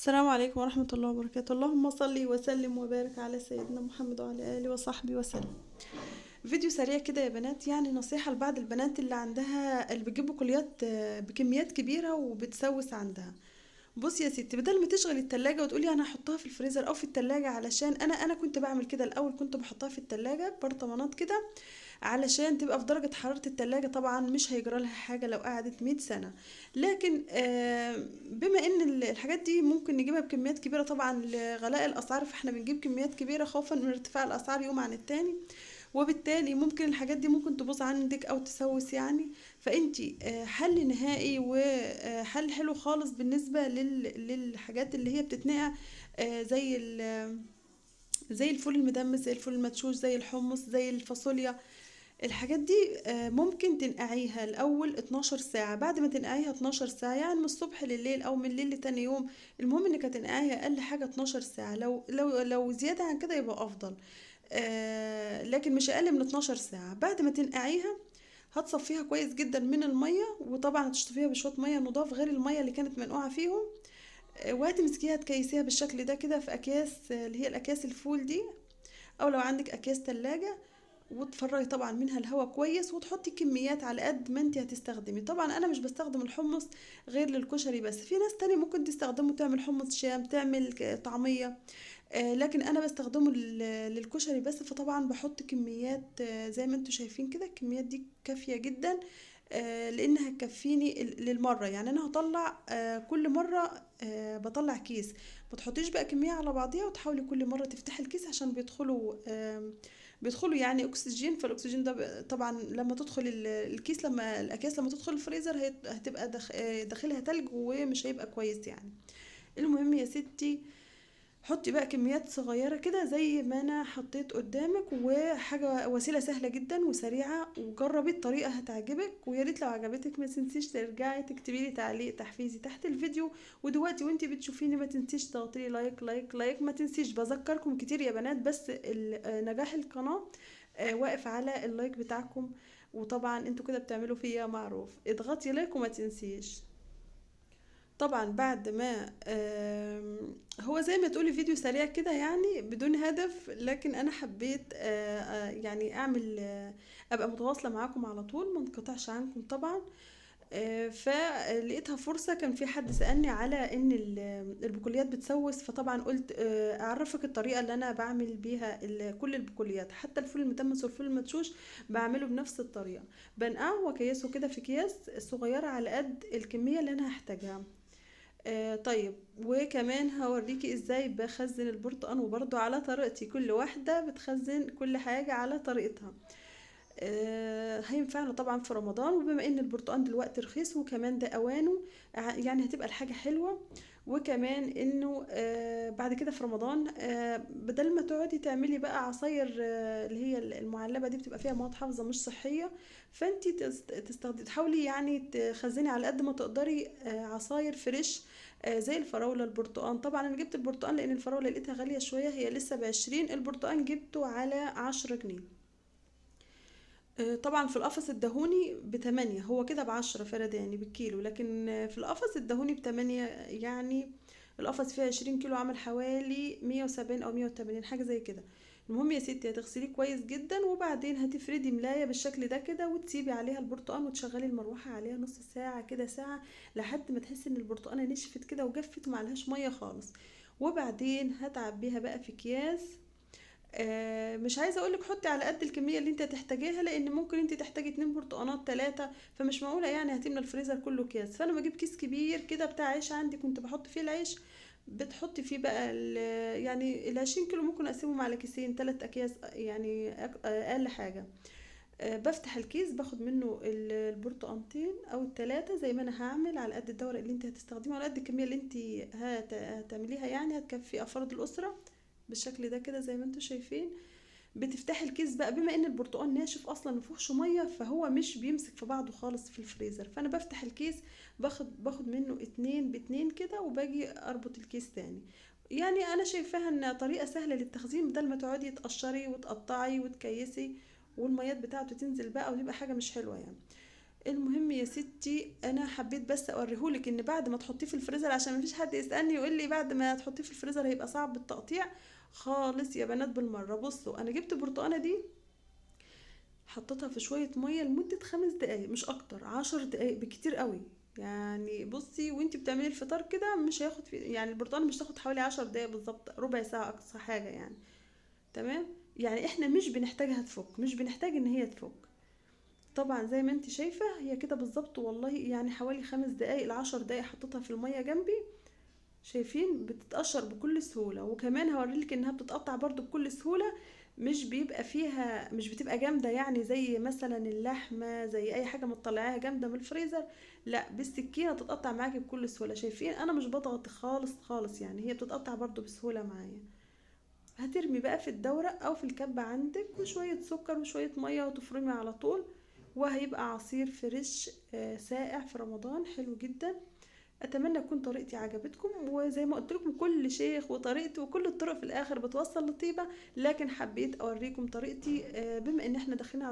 السلام عليكم ورحمة الله وبركاته. اللهم صل وسلم وبارك على سيدنا محمد وعلى آله وصحبه وسلم. فيديو سريع كده يا بنات، يعني نصيحة لبعض البنات اللي بتجيب بقوليات بكميات كبيرة وبتسوس عندها. بص يا ستي، بدل ما تشغلي التلاجة وتقولي انا هحطها في الفريزر او في التلاجة، علشان انا كنت بعمل كده الاول، كنت بحطها في التلاجة برطمانات كده علشان تبقى في درجة حرارة التلاجة. طبعا مش هيجرى لها حاجة لو قعدت 100 سنة. لكن بما ان الحاجات دي ممكن نجيبها بكميات كبيرة، طبعا لغلاء الاسعار فاحنا بنجيب كميات كبيرة خوفا من ارتفاع الاسعار يوم عن التاني، وبالتالي ممكن الحاجات دي ممكن تبوظ عندك او تسوس يعني. فانتي حل نهائي وحل حلو خالص بالنسبة للحاجات اللي هي بتتنقع، زي الفول المدمس، زي الفول المدشوش، زي الحمص، زي الفاصوليا. الحاجات دي ممكن تنقعيها الاول 12 ساعة. بعد ما تنقعيها 12 ساعة، يعني من الصبح لليل او من الليل لتاني يوم، المهم انك هتنقعيها اقل حاجة 12 ساعة. لو زيادة عن كده يبقى افضل، لكن مش اقل من 12 ساعة. بعد ما تنقعيها هتصفيها كويس جدا من المية، وطبعا هتشطفيها بشوية مية نضاف غير المية اللي كانت منقوعة فيهم. وهتمسكيها تكيسيها بالشكل ده كده في اكياس، اللي هي الاكياس الفول دي، او لو عندك اكياس تلاجة. وتفرغي طبعا منها الهواء كويس، وتحطي كميات على قد ما انت هتستخدمي. طبعا انا مش بستخدم الحمص غير للكشري بس، في ناس تاني ممكن تستخدمه تعمل حمص شام، تعمل طعمية. لكن انا بستخدمه للكشري بس. فطبعا بحط كميات زي ما انتوا شايفين كده، الكميات دي كافية جدا، لانها هتكفيني للمرة. يعني انا هطلع كل مرة بطلع كيس. ما تحطيش بقى كمية على بعضيها، وتحاولي كل مرة تفتحي الكيس عشان بيدخلوا يعني اكسجين. فالاكسجين ده طبعا لما تدخل الكيس، لما الاكياس لما تدخل الفريزر هتبقى داخلها تلج ومش هيبقى كويس يعني. المهم يا ستي، حطي بقى كميات صغيرة كده زي ما انا حطيت قدامك، وحاجة وسيلة سهلة جدا وسريعة، وجربي الطريقة هتعجبك. ويا ريت لو عجبتك ما تنسيش ترجعي تكتبي لي تعليق تحفيزي تحت الفيديو. ودلوقتي وانتي بتشوفيني ما تنسيش تضغطي لي لايك لايك لايك. ما تنسيش، بذكركم كتير يا بنات، بس نجاح القناة واقف على اللايك بتاعكم. وطبعا انتوا كده بتعملوا فيا معروف، اضغطي لايك وما تنسيش. طبعا بعد ما هو زي ما تقولي فيديو سريع كده يعني بدون هدف، لكن انا حبيت يعني اعمل ابقى متواصلة معاكم على طول، ما انقطعش عنكم طبعا. فلقيتها فرصة، كان في حد سألني على ان البقوليات بتسوس، فطبعا قلت اعرفك الطريقة اللي انا بعمل بيها كل البقوليات، حتى الفول المدمس والفول المدشوش بعمله بنفس الطريقة. بنقعه واكيسه كده في اكياس صغيرة على قد الكمية اللي انا هحتاجها. طيب، وكمان هوريكي ازاي بخزن البرتقال، وبرضو على طريقتي، كل واحدة بتخزن كل حاجة على طريقتها. هينفعنا طبعا في رمضان، وبما ان البرتقال دلوقتي رخيص وكمان ده اوانه، يعني هتبقى الحاجة حلوة. وكمان انه بعد كده في رمضان، بدل ما تقعدي تعملي بقى عصاير اللي هي المعلبة دي، بتبقى فيها مواد حافظة مش صحية. فانتي تحاولي يعني تخزني على قد ما تقدري عصاير فريش، زي الفراولة، البرتقال. طبعا انا جبت البرتقال لان الفراولة لقيتها غالية شوية، هي لسه ب20، البرتقال جبته على 10 جنيه. طبعا في القفص الدهوني ب8، هو كده ب10 فرداني بالكيلو، لكن في القفص الدهوني ب8 يعني. القفص فيه 20 كيلو، عمل حوالي 170 او 180 حاجة زي كده. المهم يا ستي، هتغسليه كويس جدا، وبعدين هتفردي ملاية بالشكل ده كده، وتسيبي عليها البرتقال، وتشغلي المروحة عليها نص ساعة كده، ساعة، لحد ما تحسي ان البرتقانة نشفت كده وجفت ومعلهاش مية خالص. وبعدين هتعبيها بقى في اكياس. مش عايزه اقولك حطي على قد الكميه اللي انت هتحتاجيها، لان ممكن انت تحتاجي 2 برتقانات 3، فمش معقوله يعني هتملى الفريزر كله اكياس. فانا بجيب كيس كبير كده بتاع عيش عندي، كنت بحط فيه العيش. بتحطي فيه بقى يعني ال20 كيلو ممكن اقسمهم على كيسين 3 اكياس يعني، اقل حاجه. بفتح الكيس، باخد منه البرتقانتين او ال3 زي ما انا هعمل، على قد الدورق اللي انت هتستخدمه، على قد الكميه اللي انت هتعمليها، يعني هتكفي افراد الاسره بالشكل ده كده زي ما انتوا شايفين. بتفتحي الكيس بقى، بما ان البرتقال ناشف اصلا مفيهوش ميه، فهو مش بيمسك في بعضه خالص في الفريزر. فانا بفتح الكيس، باخد منه 2 ب2 كده، وباجي اربط الكيس تاني. يعني انا شايفاها ان طريقه سهله للتخزين، بدل ما تقعدي تقشري وتقطعي وتكيسي والميات بتاعته تنزل بقى، وتبقى حاجه مش حلوه يعني. المهم يا ستي، انا حبيت بس اوريهولك ان بعد ما تحطيه في الفريزر، عشان مفيش حد يسألني يقول لي بعد ما تحطيه في الفريزر هيبقى صعب التقطيع خالص يا بنات. بالمرة بصوا، انا جبت البرتقانة دي حطيتها في شوية مية لمدة 5 دقايق مش اكتر، 10 دقايق بكتير قوي. يعني بصي وانتي بتعملي الفطار كده مش هياخد في، يعني البرتقانة مش تاخد حوالي 10 دقايق بالظبط، ربع ساعة اقصى حاجة يعني. تمام. يعني احنا مش بنحتاجها تفك، مش بنحتاج ان هي تفك. طبعا زي ما انت شايفة هي كده بالظبط والله، يعني حوالي 5 دقايق ل10 دقايق حطيتها في المية جنبي. شايفين بتتقشر بكل سهولة، وكمان هوريلك انها بتتقطع برضو بكل سهولة. مش بيبقى فيها، مش بتبقى جامدة يعني زي مثلا اللحمة، زي اي حاجة مطلعاها جامدة من الفريزر. لا، بالسكينة تتقطع معاكي بكل سهولة. شايفين انا مش بضغط خالص خالص، يعني هي بتتقطع برضو بسهولة معايا. هترمي بقى في الدورة او في الكبة عندك، وشوية سكر وشوية مية وتفرمي على طول. وهيبقى عصير فريش ساقع في رمضان حلو جدا. اتمنى تكون طريقتي عجبتكم، وزي ما قلت لكم كل شيخ وطريقته، وكل الطرق في الاخر بتوصل لطيبة. لكن حبيت اوريكم طريقتي بما ان احنا داخلين على